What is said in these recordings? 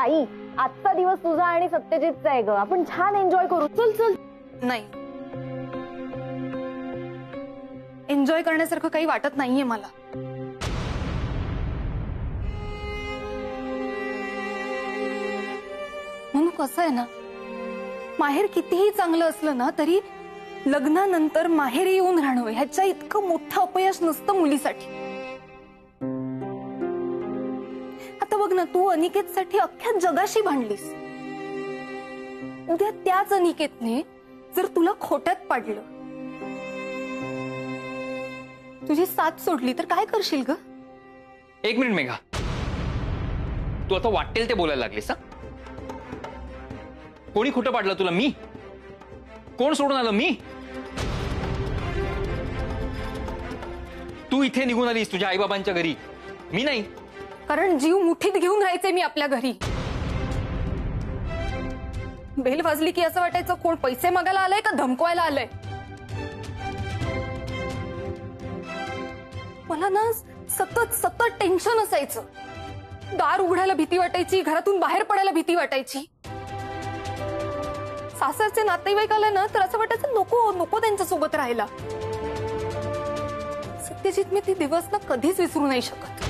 ताई, आजचा दिवस तुझा आणि सत्यजितचा आहे ग. आपण छान एन्जॉय करू. चल चल. नाही, एन्जॉय करण्यासारखं काही वाटत नाहीये मला. म्हणून कसं आहे ना, माहेर कितीही चांगलं असलं ना तरी लग्नानंतर माहेरी येऊन राहणं ह्याच्या इतकं मोठं अपयश नसतं मुलीसाठी. आता बघ ना, तू अनिकेतसाठी अख्ख्या जगाशी भांडलीस. उद्या त्याच अनिकेतने जर तुला खोट्यात पाडलं, तुझी साथ सोडली तर काय करशील ग? एक मिनिट मेघा, तू आता वाटेल ते बोलायला लागलीस हा? कोणी खोटं पाडलं तुला? मी? कोण सोडून आलं? मी? तू इथे निघून आलीस तुझ्या आईबाबांच्या घरी, मी नाही. कारण जीव मुठीत घेऊन राहायचे मी आपल्या घरी. बेल वाजली की असं वाटायचं कोण पैसे मागायला आलंय का धमकवायला आलंय. मला ना सतत सतत टेन्शन असायचं. दार उघडायला भीती वाटायची, घरातून बाहेर पडायला भीती वाटायची. सासरचे नातेवाईक आले ना तर असं वाटायचं नको नको त्यांच्यासोबत राहायला. सत्यजित, मी ती दिवस ना कधीच विसरू नाही शकत.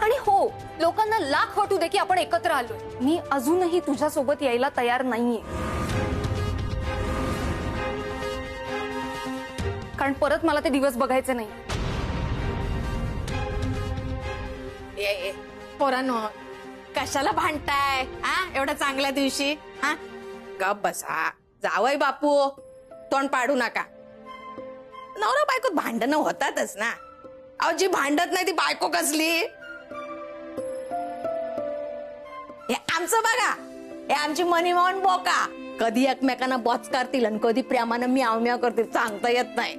आणि हो, लोकांना लाख वाटू दे की आपण एकत्र आलोय, मी अजूनही तुझ्यासोबत यायला तयार नाहीये. कारण परत मला ते दिवस बघायचे नाही. पोरांनो, कशाला भांडताय एवढ्या चांगल्या दिवशी? गप बसा. जावई बापू, तोंड पाडू नका. नवरा बायकोत भांडणं होतातच ना. अहो, जी भांडत नाही ती बायको कसली? हे आमचं बघा, हे आमची मनीमोहन बोका. कधी एकमेकांना बॉच करतील आणि कधी प्रेमानं म्याव म्याव करतील, सांगता येत नाही.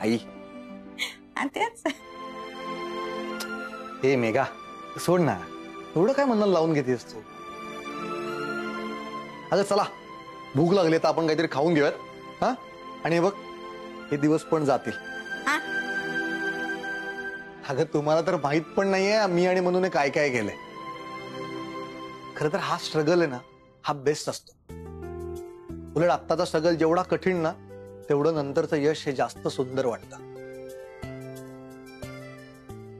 आई, तेच. हे मेघा, सोड ना, एवढं काय मनाला लावून घेतेस तू? अगं चला, भूक लागली तर आपण काहीतरी खाऊन घेऊयात. हा, आणि हे बघ, हे दिवस पण जातील. अगं तुम्हाला तर माहित पण नाहीये मी आणि मनूने काय काय केलंय. खरं तर हा स्ट्रगल आहे ना, हा बेस्ट असतो. उलट आत्ताचा स्ट्रगल जेवढा कठीण ना, तेवढं नंतरचं यश हे जास्त सुंदर वाटतं.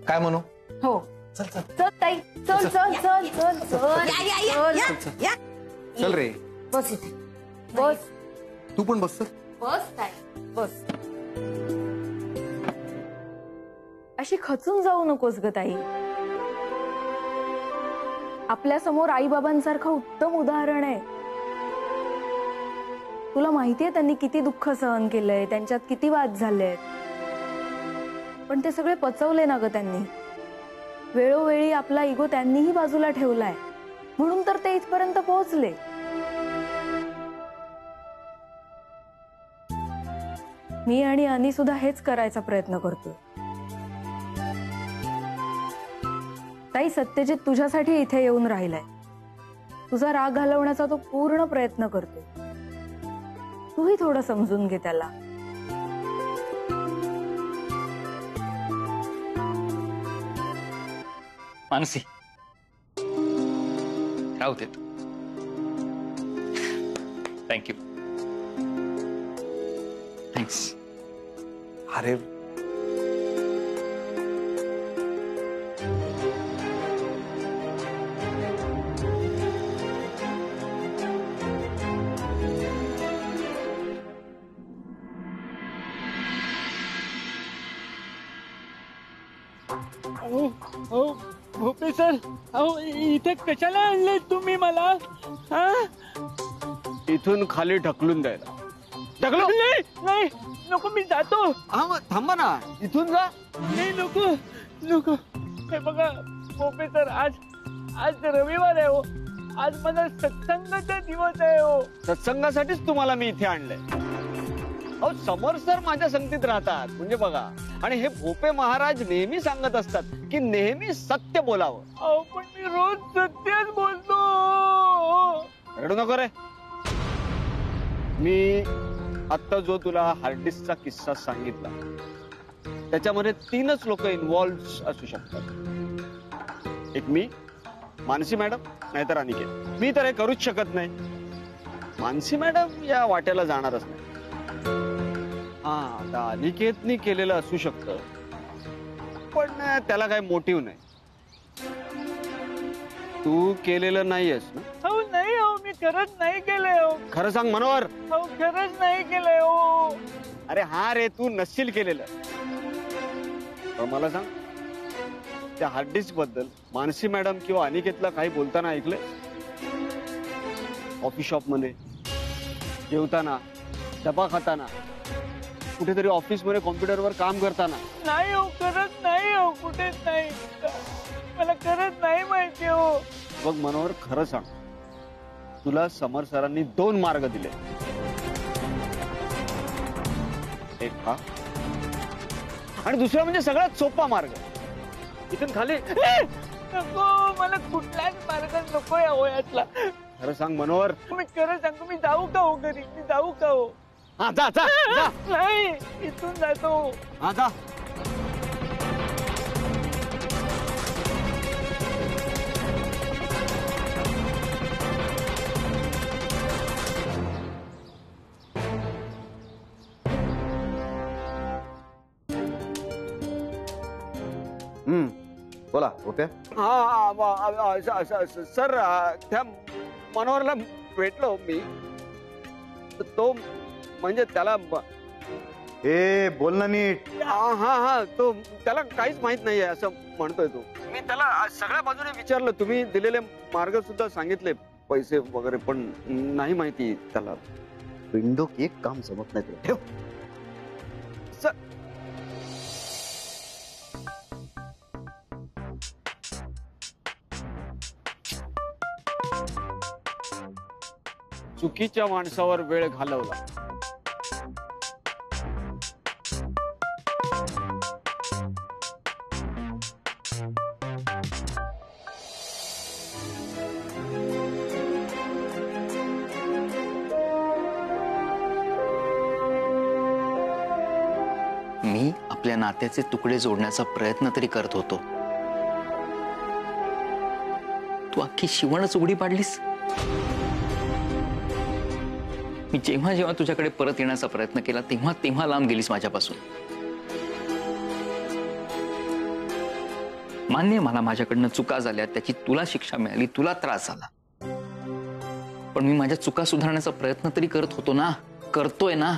काय म्हणू? हो, चल चल चल ताई, चल चल चल चल चल. चल रे, बस इथे, बस. तू पण बस. बस ताई, बस. अशी खचून जाऊ नकोस ग ताई. आपल्या समोर आई बाबांसारखं उत्तम उदाहरण आहे. तुला माहितीये त्यांनी किती दुःख सहन केलंय, त्यांच्यात किती वाद झालेत, पण ते सगळे पचवले ना ग त्यांनी. वेळोवेळी आपला इगो त्यांनीही बाजूला ठेवलाय, म्हणून तर ते इथपर्यंत पोहोचले. मी आणि अनी सुद्धा हेच करायचा प्रयत्न करतो. ताई, सत्यजित तुझ्यासाठी इथे येऊन राहिलाय. तुझा राग घालवण्याचा तो पूर्ण प्रयत्न करतो. तूही थोडं समजून घे त्याला. मानसी, राहू देत. थँक्यू. थँक्स. अरे भोपे सर, अहो इथे कशाला आणले तुम्ही मला? इथून खाली ढकलून द्यायला. ढकलून? नाही नाही, नको, मी जातो. थांबा ना, इथून जा. नाही, नको नको. हे बघा भोपे सर, आज रविवार आहे हो. आज माझा सत्संगाचा दिवस आहे हो. सत्संगासाठीच तुम्हाला मी इथे आणलंय. अहो, समोर सर माझ्या संगतीत राहतात म्हणजे बघा. आणि हे भोपे महाराज नेहमी सांगत असतात की नेहमी सत्य बोलावं. अहो, पण मी रोज सत्यच बोलतो. रडू नको रे. मी आता जो तुला हार्ड डिस्कचा किस्सा सांगितला त्याच्यामध्ये 3च लोक इन्व्हॉल्व असू शकतात. एक मी, मानसी मॅडम, नाहीतर अनिकेत. मी तर हे करूच शकत नाही. मानसी मॅडम या वाट्याला जाणारच नाही. हा, आता अनिकेतनी केलेलं असू शकतं, पण त्याला काही मोटिव्ह नाही. तू केलेलं नाहीयेस ना? हो नाही हो, मी खरंच नाही केलंय हो. खरं सांग मनोहर. हो खरंच नाही केलंय हो. अरे हा रे, तू नसशील केलेलं. पण मला सांग, त्या हार्ड डिस्क बद्दल मानसी मॅडम किंवा अनिकेतला काही बोलताना ऐकले? ऑफिस शॉप मध्ये, जेवताना, डबा खाताना, कुठेतरी ऑफिस मध्ये कॉम्प्युटरवर काम करताना? नाही हो, खरंच नाही हो, कुठेच नाही. मला खरंच नाही माहिती हो. बघ मनोहर, खरं सांग, तुला समर सरांनी 2 मार्ग दिले. एक हा, आणि दुसरा म्हणजे सगळ्यात सोपा मार्ग, इथून खाली. नको, मला कुठलाच मार्ग नको या वयातला. खरं सांग मनोहर. मी खरं सांगतो, मी जाऊ का हो घरी? मी जाऊ का हो? हा, जा जा जा. नाही, इथून जातो. हा, जा. बोला ओके. सर, त्या मनोहरला भेटलो मी. तो म्हणजे त्याला ए बोल ना नीट. हा, तो त्याला काहीच माहित नाहीये असं म्हणतोय तो. मी त्याला सगळ्या बाजूने विचारलं, तुम्ही दिलेले मार्ग सुद्धा सांगितले, पैसे वगैरे, पण नाही माहिती त्याला. विंडो केक काम जमत नाही तुला. ठेव. चुकीच्या माणसावर वेळ घालवला. मी आपल्या नात्याचे तुकडे जोडण्याचा प्रयत्न तरी करत होतो. तू अख्खी शिवणच उघडी पाडलीस. मी जेव्हा जेव्हा तुझ्याकडे परत येण्याचा प्रयत्न केला तेव्हा तेव्हा लांब गेलीस माझ्यापासून. मान्य मला माझ्याकडनं चुका झाल्या, त्याची तुला शिक्षा मिळाली, तुला त्रास झाला, पण मी माझ्या चुका सुधारण्याचा प्रयत्न तरी करत होतो ना, करतोय ना.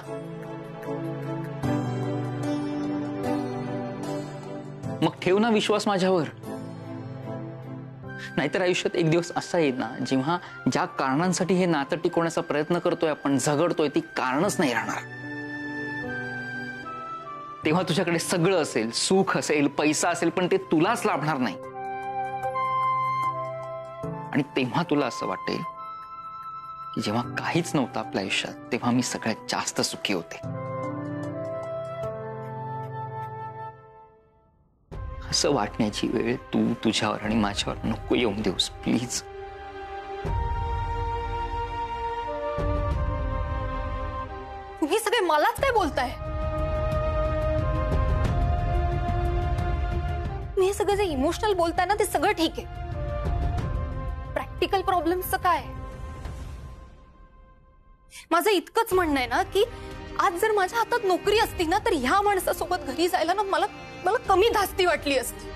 मग ठेव ना विश्वास माझ्यावर. नाहीतर आयुष्यात एक दिवस असा येईल ना, जेव्हा ज्या कारणांसाठी हे नातं टिकवण्याचा प्रयत्न करतोय आपण, झगडतोय, ती कारणच नाही राहणार. तेव्हा तुझ्याकडे सगळं असेल, सुख असेल, पैसा असेल, पण ते तुलाच लाभणार नाही. आणि तेव्हा तुला असं वाटेल की जेव्हा काहीच नव्हतं आपल्या आयुष्यात तेव्हा मी सगळ्यात जास्त सुखी होते. असं वाटण्याची वेळ तू तुझ्यावर आणि माझ्यावर नको येऊन देऊस प्लीज. तुम्ही सगळे मलाच काय बोलताय? मी हे सगळं जे इमोशनल बोलताय ना, ते सगळं ठीक आहे. प्रॅक्टिकल प्रॉब्लेम्सचं काय? माझं इतकंच म्हणणं आहे ना की आज जर माझ्या हातात नोकरी असती ना, तर ह्या माणसासोबत घरी जायला ना मला कमी धास्ती वाटली असती.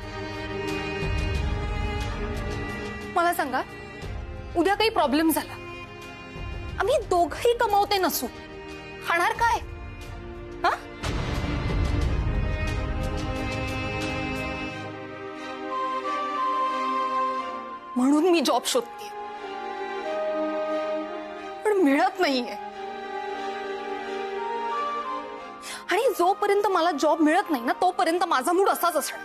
मला सांगा, उद्या काही प्रॉब्लेम झाला, आम्ही दोघंही कमावते नसू, खाणार काय? हा? म्हणून मी जॉब शोधते, पण मिळत नाहीये. आणि जोपर्यंत मला जॉब मिळत नाही ना, तोपर्यंत माझा मूड असाच असणार.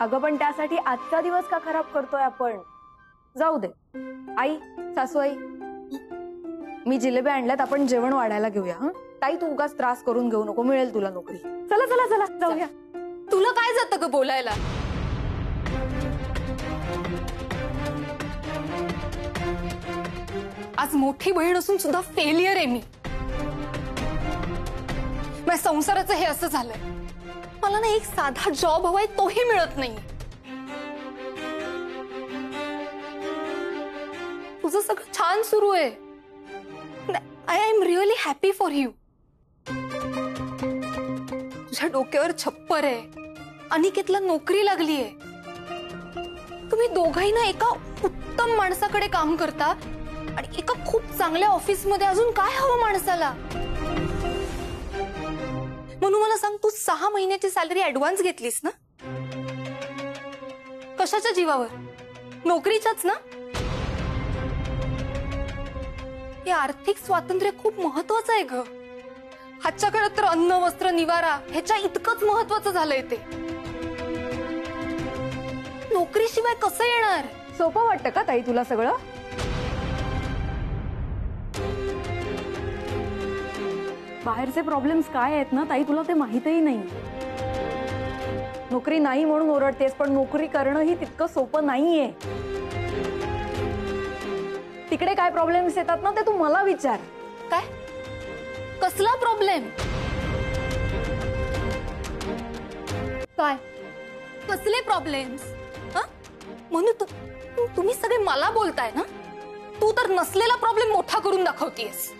अगं पण त्यासाठी आजचा दिवस का खराब करतोय आपण? जाऊ दे. आई, सासूआई, मी जिलेबी आणल्यात, आपण जेवण वाढायला घेऊया. हं ताई, तू उगाच त्रास करून घेऊ नको, मिळेल तुला नोकरी. चला चला चला जाऊया. तुला काय जातं ग बोलायला? आज मोठी बहीण असून सुद्धा फेलियर आहे मी. माझ्या संसाराचं हे असं झालंय. मला ना एक साधा जॉब हवाय, तोही मिळत नाही. तुझं सगळं छान सुरू आहे. I am really happy for you. तुझ्या डोक्यावर छप्पर आहे, अनिकेतला नोकरी लागलीये. तुम्ही दोघंही ना एका उत्तम माणसाकडे काम करता आणि एका खूप चांगल्या ऑफिसमध्ये. अजून काय हवं माणसाला? म्हणून मला सांग, तू 6 महिन्याची सॅलरी ऍडव्हान्स घेतलीस ना? कशाच्या जीवावर? नोकरीच्याच ना? हे आर्थिक स्वातंत्र्य खूप महत्वाचं आहे ग. आजच्या काळात तर अन्न, वस्त्र, निवारा ह्याच्या इतकंच महत्वाचं झालंय ते. नोकरीशिवाय कसं येणार? सोपं वाटतं का ताई तुला सगळं? बाहेरचे प्रॉब्लेम्स काय आहेत ना ताई, तुला ते माहितही नाही. नोकरी नाही म्हणून ओरडतेस, पण नोकरी करणंही तितकं सोपं नाहीये. तिकडे काय प्रॉब्लेम्स येतात ना, ते तू मला विचार. काय? कसला प्रॉब्लेम? काय कसले प्रॉब्लेम्स? म्हणून तुम्ही सगळे मला बोलताय ना? तू तर नसलेला प्रॉब्लेम मोठा करून दाखवतीयस.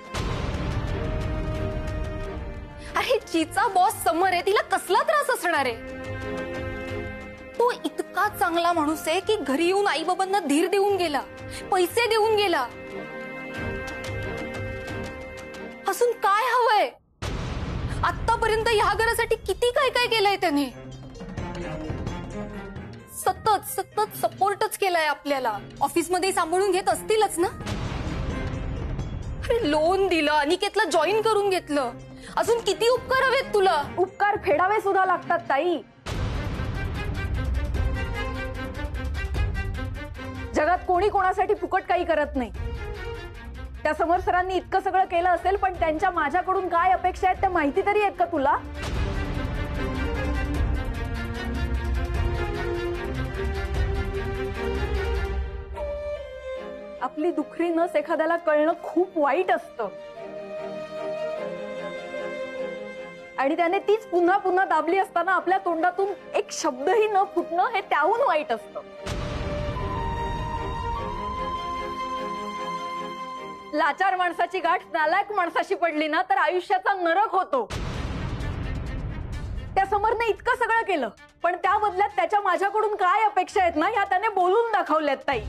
अरे जिचा बॉस समोर आहे तिला कसला त्रास असणार आहे? तो इतका चांगला माणूस आहे की घरी येऊन आई बाबांना धीर देऊन गेला, पैसे देऊन गेला. अजून काय हवंय? आतापर्यंत ह्या घरासाठी किती काय काय केलंय त्याने. सतत सतत सपोर्टच केलाय आपल्याला. ऑफिसमध्ये सांभाळून घेत असतीलच ना? अरे लोन दिलं, अनिकेतला जॉईन करून घेतलं. अजून किती उपकार हवेत तुला? उपकार फेडावे सुद्धा लागतात ताई. जगात कोणी कोणासाठी फुकट काही करत नाही. त्या समोर सरांनी इतकं सगळं केलं असेल, पण त्यांच्या माझ्याकडून काय अपेक्षा आहेत त्या माहिती तरी आहेत का तुला? आपली दुखरी नस एखाद्याला कळणं खूप वाईट असतं आणि त्याने तीच पुन्हा पुन्हा दाबली असताना आपल्या तोंडातून एक शब्दही न फुटणं हे त्याहून वाईट असतं. लाचार माणसाची गाठ नालायक माणसाशी पडली ना तर आयुष्याचा नरक होतो. त्या समोरने इतकं सगळं केलं, पण त्या बदल्यात त्याच्या माझ्याकडून काय अपेक्षा आहेत ना ह्या त्याने बोलून दाखवल्यात ताई.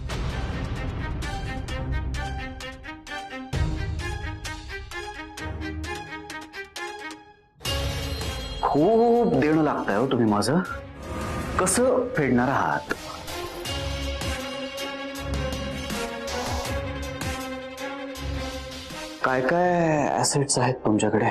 खूप देणं लागतंय हो तुम्ही माझं. कसं फेडणार आहात? काय काय ऍसेट्स आहेत तुमच्याकडे?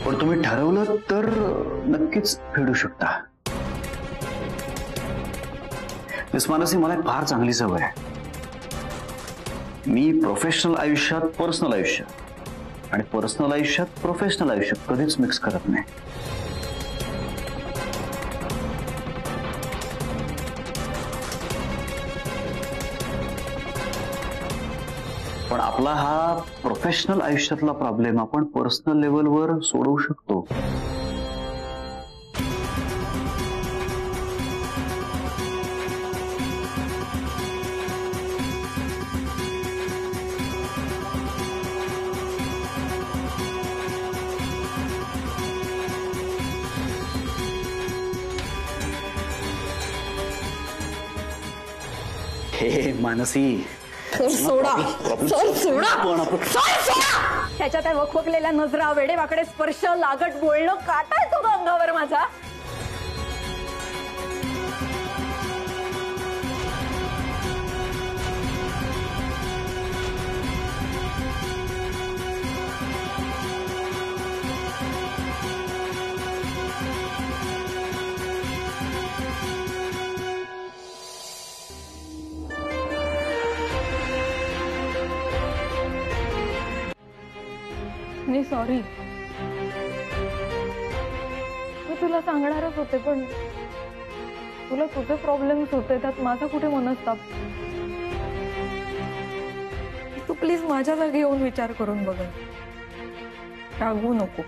पण तुम्ही ठरवलं तर नक्कीच फेडू शकता. मानसी, मला एक फार चांगली सवय आहे. मी प्रोफेशनल आयुष्यात पर्सनल आयुष्य आणि पर्सनल आयुष्यात प्रोफेशनल आयुष्य कधीच मिक्स करत नाही. पण आपला हा प्रोफेशनल आयुष्यातला प्रॉब्लेम आपण पर्सनल लेवलवर सोडवू शकतो. हे मानसी, सोडा त्याच्या त्या वखवकलेल्या नजरा, वेडेवाकडे स्पर्श, लागट बोलणं, काटा येतो का अंगावर माझा? सॉरी, मी तुला सांगणारच होते, पण तुला तुझे प्रॉब्लेम्स होते, त्यात माझा कुठे मनस्ताप. तू प्लीज माझ्या जागी येऊन विचार करून बघ, रागवू नको.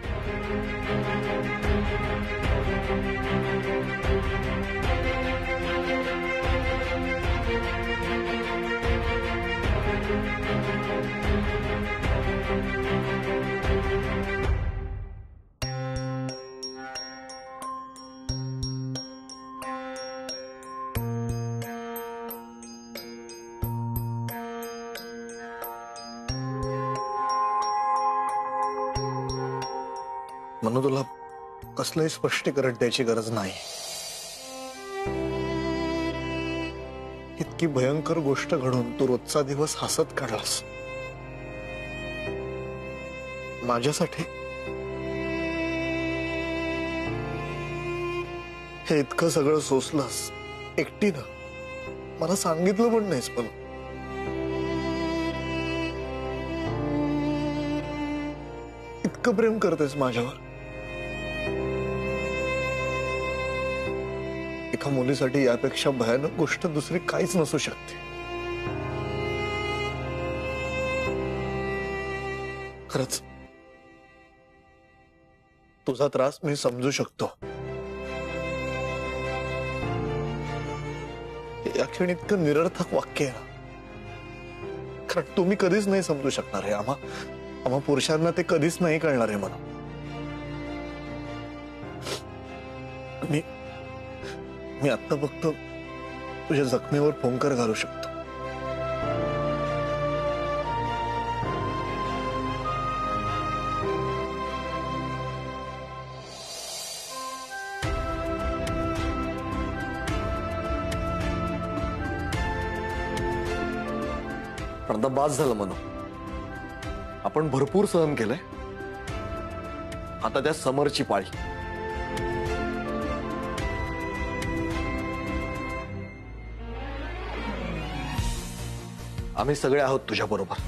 म्हणून तुला कसलंही स्पष्टीकरण द्यायची गरज नाही. इतकी भयंकर गोष्ट घडून तू रोजचा दिवस हसत काढलास. माझ्यासाठी हे इतकं सगळं सोसलंस एकटीनं, मला सांगितलं पण नाहीस. पण इतकं प्रेम करतेस माझ्यावर. एका मुलीसाठी यापेक्षा भयानक गोष्ट दुसरी काहीच नसू शकते. खरंच तुझा त्रास मी समजू शकतो. या क्षणी इतकं निरर्थक वाक्य आहे ना, कारण तुम्ही कधीच नाही समजू शकणार आहे. आम्हा पुरुषांना ते कधीच नाही कळणार आहे. मला मी आत्ता फक्त तुझ्या जखमेवर फोंकर घालू शकतो. पण आता बास झालं म्हणून. आपण भरपूर सहन केलंय. आता त्या समरची पाळी. आम्ही सगळे आहोत तुझ्या बरोबर.